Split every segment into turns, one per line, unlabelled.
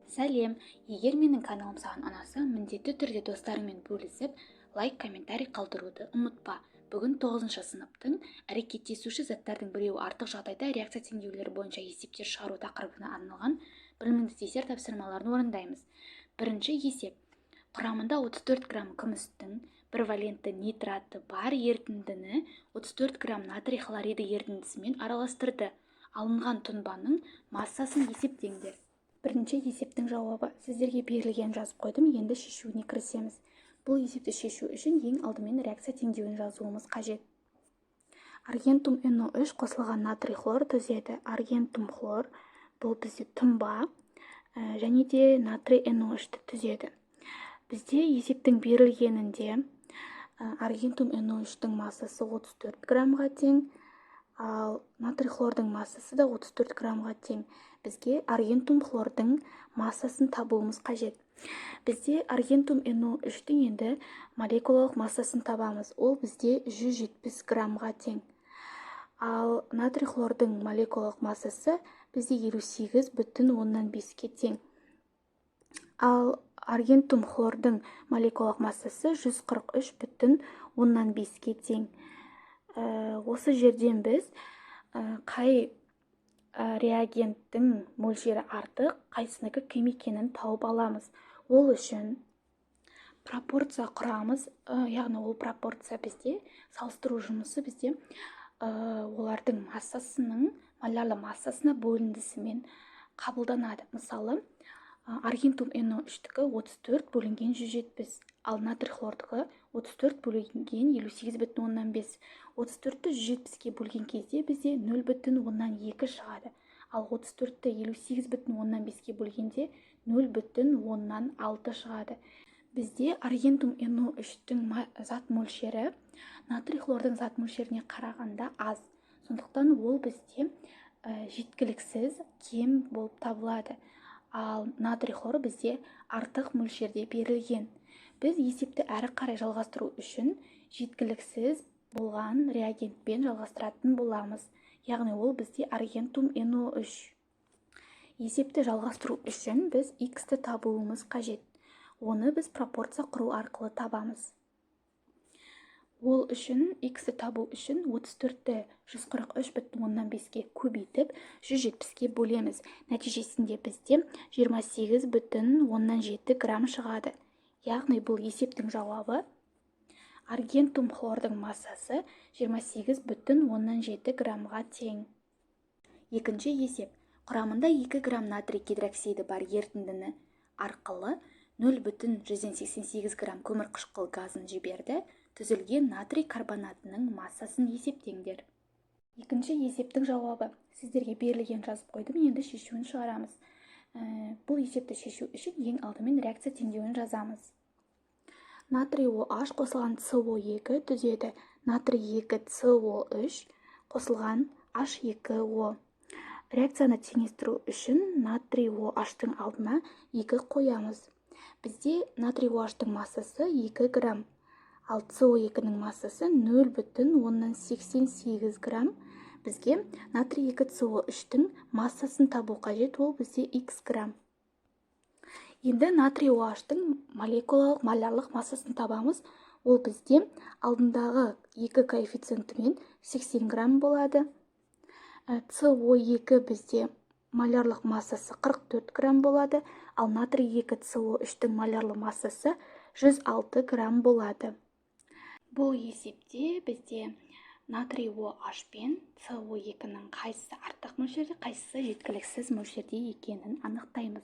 Сәлем, егер менің каналым саған ұнаса, міндетті түрде достарыңмен бөлісіп, лайк, комментарий қалдыруды ұмытпа. Бүгін 9 сыныптың әрекеттесуші заттардың біреуі артық жағдайда реакция теңдеулері бойынша есептер шығару тақырыбына арналған біліміңді тексер тапсырмаларын орындаймыз. Бірінші есеп. Құрамында 34 грамм күмістің бір валентті нитраты бар ерітіндіні 34 грамм натрий хлориді ерітіндісімен араластырды. Алынған тұнбаның массасын есептеңдер. Бірінші есептің жауабы сіздерге берілген жазып қойдым, енді шешуіне кірісеміз. Бұл есепті шешу үшін ең алдымен реакция теңдеуін жазуымыз қажет. Аргентум NO3 қосылған натрий хлор түзеді. Аргентум хлор бұл бізде тұнба және де натрий NO3-ті түзеді. Бізде есептің берілгенінде аргентум NO3-тің массасы 34 граммға тең, ал натрий хлордың массасы да 34 граммға тең. Бізге аргентум хлордың массасын табуымыз қажет. Бізде аргентум NO3-тің енді молекулалық массасын табамыз. Ол бізде 170 граммға тең. Ал натрий хлордың молекулалық массасы бізде 58,5-ке тең. Ал аргентум хлордың молекулалық массасы 143,5-ке тең. Осы жерден біз қай реагенттің мөлшері артық, қайсынікі кем екенін тауып аламыз. Ол үшін пропорция құрамыз, яғни ол пропорция бізде салыстыру жұмысы бізде олардың массасының молярлы массасына бөліндісімен қабылданады. Мысалы, аргентум NO3-тікі 34 бөлінген 170, ал натрий хлордығы 34 бөлінген 58,5. 34-ті 170-ке бөлген кезде бізде 0,2 шығады. Ал 34-ті 58,5-ке бөлгенде 0,6 шығады. Бізде аргентум NO3-тің зат мөлшері натрий хлордың зат мөлшеріне қарағанда аз. Сондықтан ол бізде жеткіліксіз, кем болып табылады. Ал натрий хлор бізде артық мөлшерде берілген. Біз есепті әрі қарай жалғастыру үшін жеткіліксіз болған реагентпен жалғастыратын боламыз. Яғни ол бізде аргентум NO3. Есепті жалғастыру үшін біз X-ті табуымыз қажет. Оны біз пропорция құру арқылы табамыз. Ол үшін X-ті табу үшін 34-ті 143,5-ке көбейтіп 170-ке бөлеміз. Нәтижесінде бізде 28,7 грамм шығады. Яғни бұл есептің жауабы аргентум хлордың массасы 28,7 граммға тең. Екінші есеп. Құрамында 2 грамм натрий гидроксиді бар ерітіндіні арқылы 0,188 грамм көмірқышқыл газын жіберді. Түзілген натрий карбонатының массасын есептеңдер. Екінші есептің жауабы сіздерге берілген жазып қойдым, енді шешуін шығарамыз. Бұл есепті шешу үшін ең алдымен реакция теңдеуін жазамыз. Натрий OH қосылған CO2 түзеді. Натрий 2CO3 қосылған H2O. Реакцияны теңестіру үшін натрий OH-тың алдына 2 қоямыз. Бізде натрий OH-тың массасы 2 грамм, ал CO2-нің массасы 0,88 грамм. Бізге натрий 2CO3-тің массасын табу қажет, ол бізде X грамм. Енді натрий OH-тың молекулалық молярлық массасын табамыз. Ол бізде алдындағы 2 коэффициентімен 80 грамм болады. CO2 бізде молярлық массасы 44 грамм болады, ал натрий 2CO3-тің молярлы массасы 106 грамм болады. Бұл есепте бізде натрий OH пен CO2-нің қайсысы артық мөлшерде, қайсысы жеткіліксіз мөлшерде екенін анықтаймыз.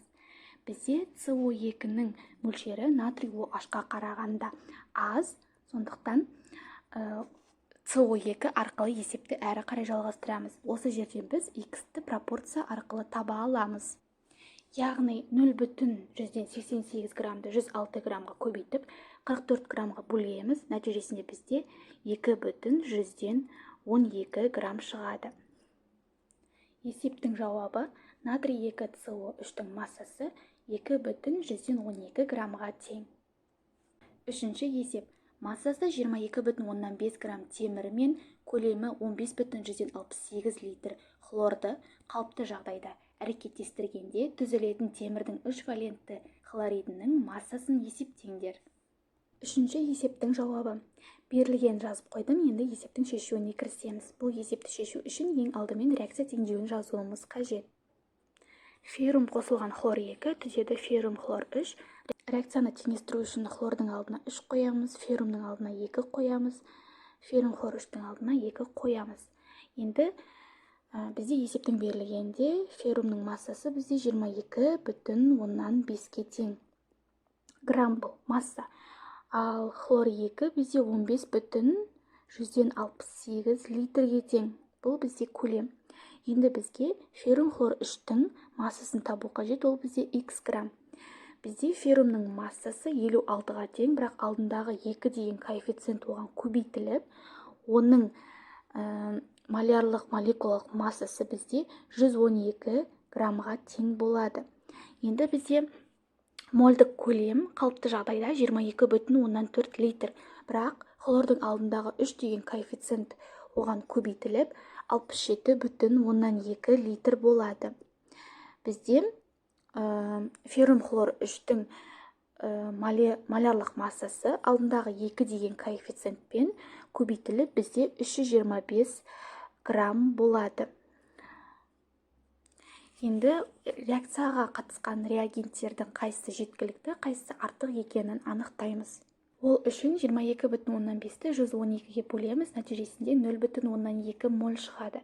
Бізде CO2-нің мөлшері натрий OH-қа қарағанда аз, сондықтан CO2 арқылы есепті әрі қарай жалғастырамыз. Осы жерден біз X-ті пропорция арқылы таба аламыз. Яғни 0,188 граммды 106 граммға көбейтіп 44 граммға бөлеміз. Нәтижесінде бізде 2,112 грамм шығады. Есептің жауабы натрий 2CO3-тің массасы 2,112 граммға тең. Үшінші есеп. Массасы 22,5 грамм темірі мен көлемі 15,168 литр хлорды қалыпты жағдайда әрекеттестіргенде түзілетін темірдің 3 валентті хлоридінің массасын есептеңдер. Үшінші есептің жауабы. Берілген жазып қойдым, енді есептің шешуіне кірісеміз. Бұл есепті шешу үшін ең алдымен реакция теңдеуін жазуымыз қажет. Феррум қосылған хлор 2 түзеді феррум хлор 3. Реакцияны теңестіру үшін хлордың алдына 3 қоямыз, феррумның алдына 2 қоямыз, феррум хлор 3-тің алдына 2 қоямыз. Енді бізде есептің берілгенде феррумның массасы бізде 22,5-ке тең. Грамм бұл масса. Ал хлор 2 бізде 15,168 литрге тең. Бұл бізде көлем. Енді бізге феррум хлор 3-тің массасын табу қажет, ол бізде x грамм. Бізде феррумның массасы 56-ға тең, бірақ алдындағы 2 деген коэффициент оған көбейтіліп, оның малярлық молекулалық массасы бізде 112 граммға тең болады. Енді бізде мольдік көлем қалыпты жағдайда 22,4 литр, бірақ хлордың алдындағы 3 деген коэффициент оған көбейтіліп 67,2 литр болады. Бізде феррум хлор 3-тің малярлық массасы алдындағы 2 деген коэффициентпен көбейтіліп бізде 325 грамм болады. Енді реакцияға қатысқан реагенттердің қайсысы жеткілікті, қайсысы артық екенін анықтаймыз. Ол үшін 22,5-ті 112-ге бөлеміз, нәтижесінде 0,2 моль шығады.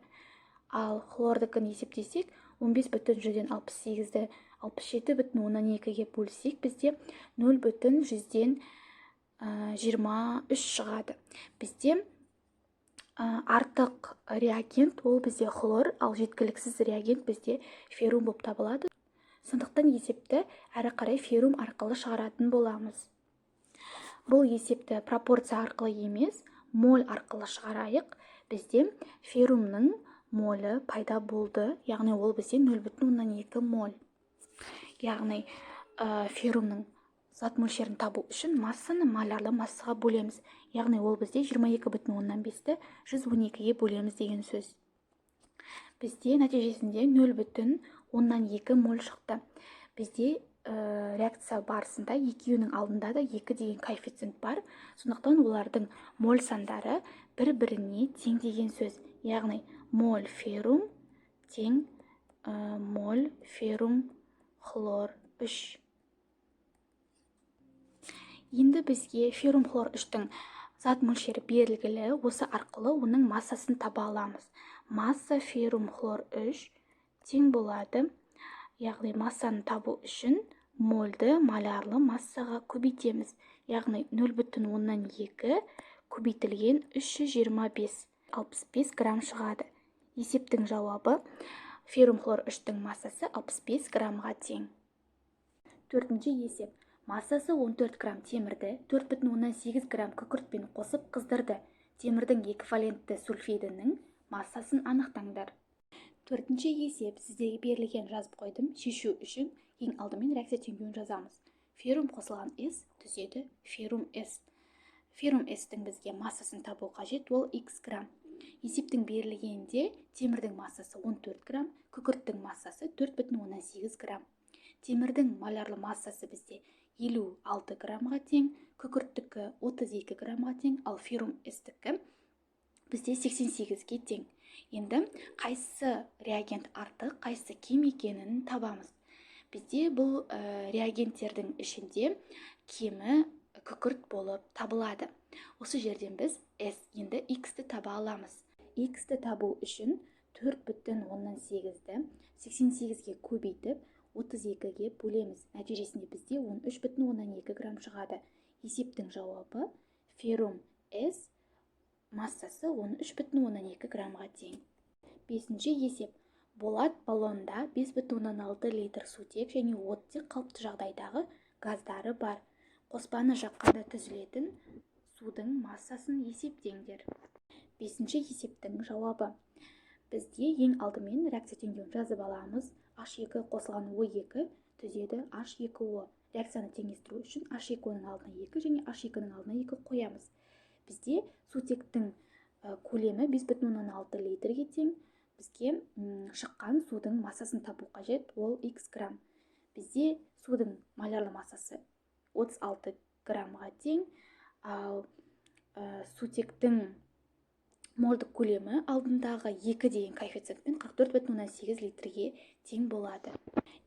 Ал хлордыкін есептесек, 15,168-ді 67,2-ге бөлсек, бізде 0,123 шығады. Бізде артық реагент ол бізде хлор, ал жеткіліксіз реагент бізде феррум болып табылады. Сондықтан есепті әрі қарай феррум арқылы шығаратын боламыз. Бұл есепті пропорция арқылы емес, моль арқылы шығарайық. Бізде феррумның молі пайда болды, яғни ол бізде 0,2 моль. Яғни феррумның зат мөлшерін табу үшін массаны малярлы массаға бөлеміз. Яғни ол бізде 22,5-ті 112-ге бөлеміз деген сөз. Бізде нәтижесінде 0,2 моль шықты. Бізде реакция барысында екеуінің алдында да 2 деген коэффициент бар. Сондықтан олардың моль сандары бір-біріне тең деген сөз. Яғни моль феррум тең моль феррум хлор 3. Енді бізге феррум хлор 3-тің зат мөлшері берілгілі, осы арқылы оның массасын таба аламыз. Масса феррум хлор 3 тең болады. Яғни массаны табу үшін мольді малярлы массаға көбейтеміз. Яғни 0,2 көбейтілген 325 грамм шығады. Есептің жауабы феррум хлор 3-тің массасы 65 граммға тең. Төртінші есеп. Массасы 14 грамм темірді 4,8 грамм күкіртпен қосып қыздырды. Темірдің эквивалентті сульфидінің массасын анықтаңдар. Төртінші есеп сіздерге берілген жазып қойдым. Шешу үшін ең алдымен реакция теңдеуін жазамыз. Феррум қосылған S түзеді феррум S. Феррум S-тің бізге массасын табу қажет, ол x грамм. Есептің берілгенде темірдің массасы 14 грамм, күкірттің массасы 4,8 грамм. Темірдің малярлы массасы бізде 56 граммға тең, күкірттікі 32 граммға тең, ал феррум S-тікі бізде 88-ге тең. Енді қайсы реагент артық, қайсы кем екенін табамыз. Бізде бұл реагенттердің ішінде кемі күкірт болып табылады. Осы жерден біз S, енді X-ті таба аламыз. X-ті табу үшін 4,8-ді 88-ге көбейтіп 32-ге бөлеміз. Нәтижесінде бізде 13,2 грамм шығады. Есептің жауабы феррум S массасы 13,2 граммға тең. Бесінші есеп. Болат баллонда 5,6 литр сутек және оттек қалыпты жағдайдағы газдары бар. Қоспаны жаққанда түзілетін судың массасын есептеңдер. Бесінші есептің жауабы. Бізде ең алдымен реакция теңдеуін жазып аламыз. H2 қосылған O2 түзеді H2O. Реакцияны теңестіру үшін H2-ның алдына 2 және H2-ның алдына 2 қоямыз. Бізде сутектің көлемі 5,6 литрге тең. бізге шыққан судың массасын табу қажет, ол x грамм. Бізде судың молярлы массасы 36 граммға тең, ал сутектің молдық көлемі алдындағы 2 деген коэффициентпен 44,8 литрге тең болады.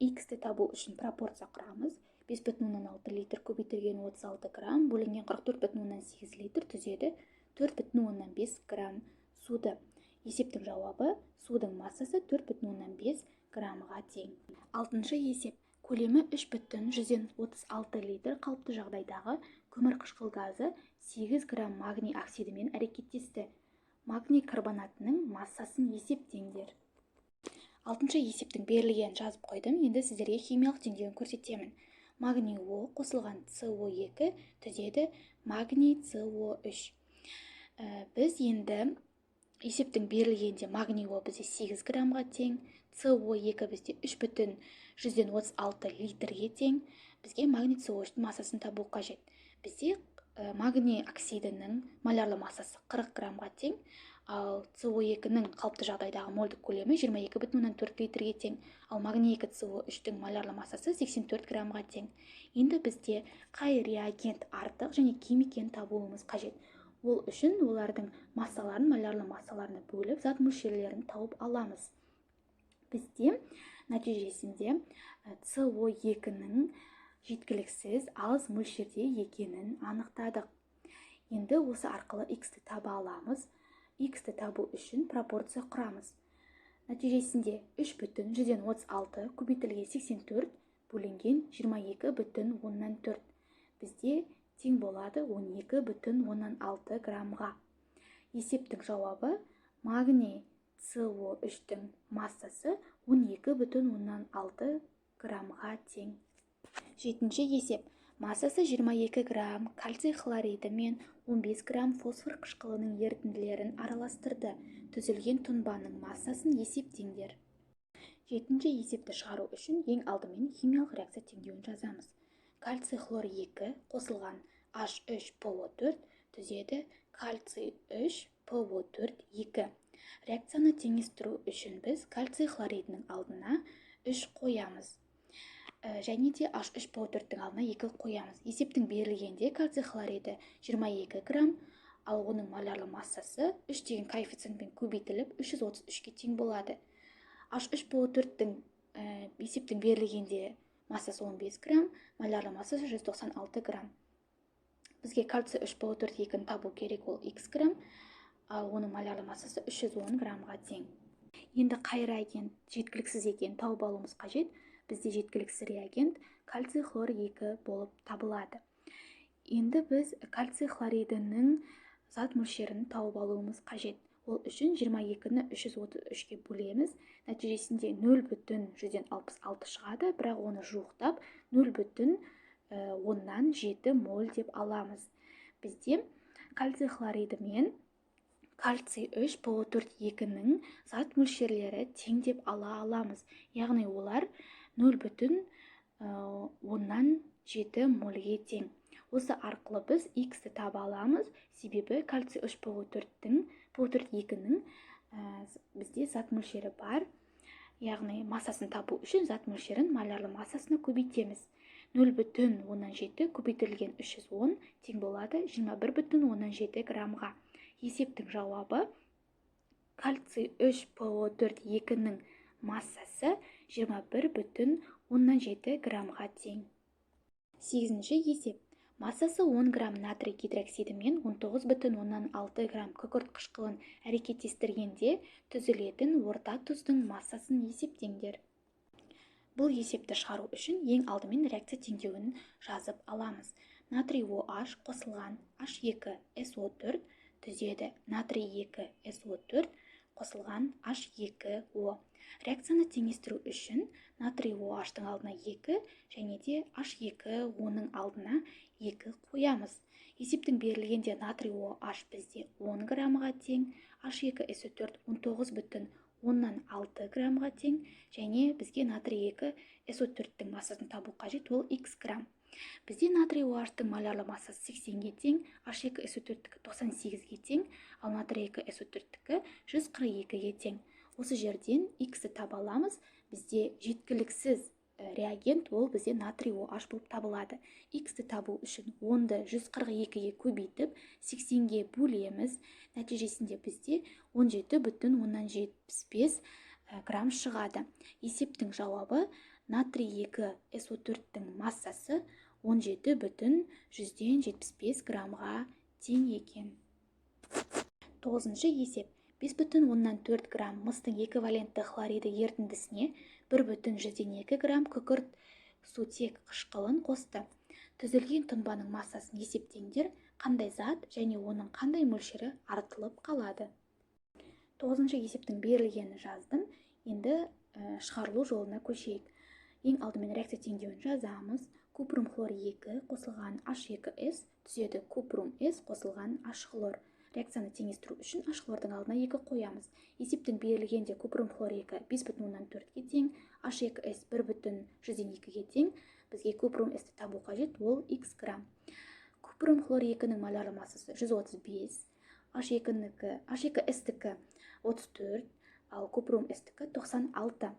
X-ті табу үшін пропорция құрамыз. 5,6 литр көбейтілген 36 грамм бөлінген 44,8 литр түзеді 4,5 грамм суды. Есептің жауабы судың массасы 4,5 граммға тең. Алтыншы есеп. Көлемі 3,136 литр қалыпты жағдайдағы көмір қышқыл газы 8 грамм магний оксидімен әрекеттесті. Магний карбонатының массасын есептеңдер. Алтыншы есептің берілген жазып қойдым. Енді сіздерге химиялық теңдеуін көрсетемін. Магний О қосылған СО2 түзеді магний СО3. Біз енді есептің берілгенде магний О бізде 8 граммға тең, СО2 бізде 3,136 литрге тең. Бізге магний СО3 массасын табу қажет. Бізде магний оксидінің молярлы массасы 40 граммға тең, ал СО2-ның қалыпты жағдайдағы мольдік көлемі 22,4 литрге тең, ал магний СО3-дің молярлы массасы 84 граммға тең. Енді бізде қай реагент артық және кем екенін табуымыз қажет. Ол үшін олардың массаларын молярлы массаларына бөліп, зат мөлшерлерін тауып аламыз. Бізде нәтижесінде СО2-ның жеткіліксіз аз мөлшерде екенін анықтадық. Енді осы арқылы X-ті таба аламыз. X-ті табу үшін пропорция құрамыз. Нәтижесінде 3,136 көбейтілген 84 бөлінген 22,4 бізде тең болады 12,6 граммға. Есептің жауабы магний СО3-дің массасы 12,6 граммға тең. Жетінші есеп. Массасы 22 грамм кальций хлориді мен 15 грамм фосфор қышқылының ерітінділерін араластырды. Түзілген тұнбаның массасын есептеңдер. Жетінші есепті шығару үшін ең алдымен химиялық реакция теңдеуін жазамыз. Кальций хлор 2 қосылған H3PO4 түзеді кальций 3 PO4 2. Реакцияны теңестіру үшін біз кальций хлоридінің алдына 3 қоямыз. Және де H3PO4-тің алдына 2 қоямыз. Есептің берілгенде кальций хлориді 22 грамм, ал оның молярлы массасы 3 деген коэффициентпен көбейтіліп 333-ке тең болады. H3PO4-тің есептің берілгенде массасы 15 грамм, молярлы массасы 196 грамм. Бізге кальций 3PO4-2-ні табу керек, ол X грамм, ал оның молярлы массасы 310 граммға тең. Енді қай реагент жеткіліксіз екенін тауып алуымыз қажет. Бізде жеткіліксіз реагент кальций хлор 2 болып табылады. Енді біз кальций хлоридінің зат мөлшерін тауып алуымыз қажет. Ол үшін 22-ні 333-ке бөлеміз. Нәтижесінде 0,166 шығады, бірақ оны жуықтап 0,7 моль деп аламыз. Бізде кальций хлориді мен кальций 3PO4-2-ның зат мөлшерлері тең деп ала аламыз. Яғни олар 0,7 мольге тең. Осы арқылы біз X-ті таба аламыз, себебі кальций 3PO4-2-ның бізде зат мөлшері бар. Яғни массасын табу үшін зат мөлшерін молярлы массасына көбейтеміз. 0,7 көбейтілген 310 тең болады 21,7 граммға. Есептің жауабы кальций 3PO4-2-ның массасы 21,7 граммға тең. 8-ші есеп. Массасы 10 грамм натрий гидроксиді мен 19,6 грамм күкірт қышқылын әрекеттестіргенде түзілетін орта тұздың массасын есептеңдер. Бұл есепті шығару үшін ең алдымен реакция теңдеуін жазып аламыз. Натрий OH қосылған H2SO4 түзеді натрий 2SO4 қосылған H2O. Реакцияны теңестіру үшін натрий OH-тың алдына 2 және де H2O-ның алдына 2 қоямыз. Есептің берілгенде натрий OH бізде 10 граммға тең, H2SO4 19,6 граммға тең, және бізге натрий 2SO4-тің массасын табу қажет, ол X грамм. Бізде натрий OH-тың молярлы массасы 80-ге тең, H2SO4-тікі 98-ге тең, ал натрий 2SO4-тікі 142-ге тең. Осы жерден X-ті таба аламыз. Бізде жеткіліксіз реагент ол бізде натрий OH болып табылады. X-ті табу үшін 10-ды 142-ге көбейтіп 80-ге бөлеміз. Нәтижесінде бізде 17,75 грамм шығады. Есептің жауабы натрий 2SO4-тің массасы 17,175 граммға тең екен. 9-шы есеп. 5,4 грамм мыстың эквивалентті хлориді ерітіндісіне 1,2 грамм күкірт сутек қышқылын қосты. Түзілген тұнбаның массасын есептеңдер, қандай зат және оның қандай мөлшері артылып қалады. 9-шы есептің берілгенін жаздым. Енді шығарылу жолына көшейік. Ең алдымен реакция теңдеуін жазамыз. Купрум хлор 2 қосылған H2S түседі купрум S қосылған H хлор. Реакцияны теңестіру үшін H хлордың алдына 2 қоямыз. Есептің берілгенде купрум хлор 2 5,4-ге тең, H2S 1,2-ге тең. Бізге купрум S-ті табу қажет, ол X грамм. Купрум хлор 2-нің молярлы массасы 135, H2S-тікі 34, ал купрум S-тікі 96.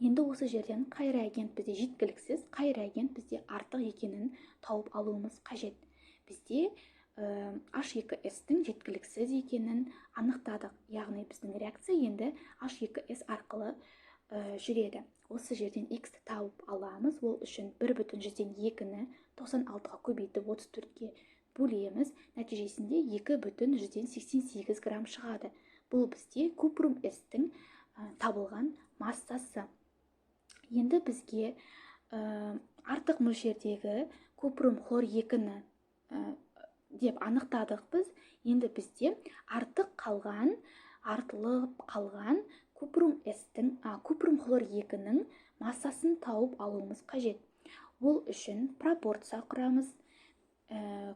Енді осы жерден қай реагент бізде жеткіліксіз, қай реагент бізде артық екенін тауып алуымыз қажет. Бізде H2S-тің жеткіліксіз екенін анықтадық. Яғни біздің реакция енді H2S арқылы жүреді. Осы жерден X-ті тауып аламыз. Ол үшін 1,2-ні 96-ға көбейтіп 34-ге бөлеміз. Нәтижесінде 2,188 грамм шығады. Бұл бізде купрум S-тің табылған массасы. Енді бізге артық мөлшердегі купрум хлор 2-ні деп анықтадық біз. Енді бізде артылып қалған купрум хлор 2-нің массасын тауып алуымыз қажет. Ол үшін пропорция құрамыз.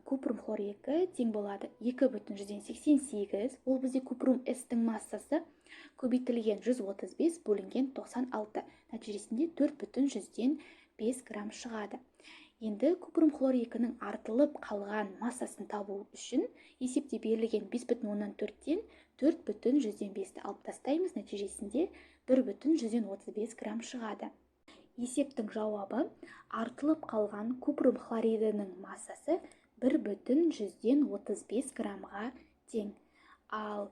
Купрум хлор 2 тең болады 2,188. Ол бізде купрум S-тің массасы көбейтілген 135 бөлінген 96. Нәтижесінде 4,105 грамм шығады. Енді купрум хлор 2-нің артылып қалған массасын табу үшін есепте берілген 5,4-тен 4,105-ті алып тастаймыз. Нәтижесінде 1,135 грамм шығады. Есептің жауабы артылып қалған купрум хлоридінің массасы 1,135 граммға тең. Ал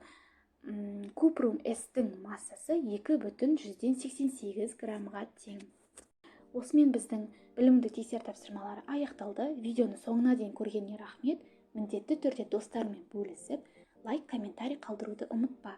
купрум S-тің массасы 2,188 граммға тең. Осымен біздің білімді тексер тапсырмалары аяқталды. Видеоны соңына дейін көргеніне рахмет. Міндетті түрде достармен бөлісіп, лайк, комментарий қалдыруды ұмытпа.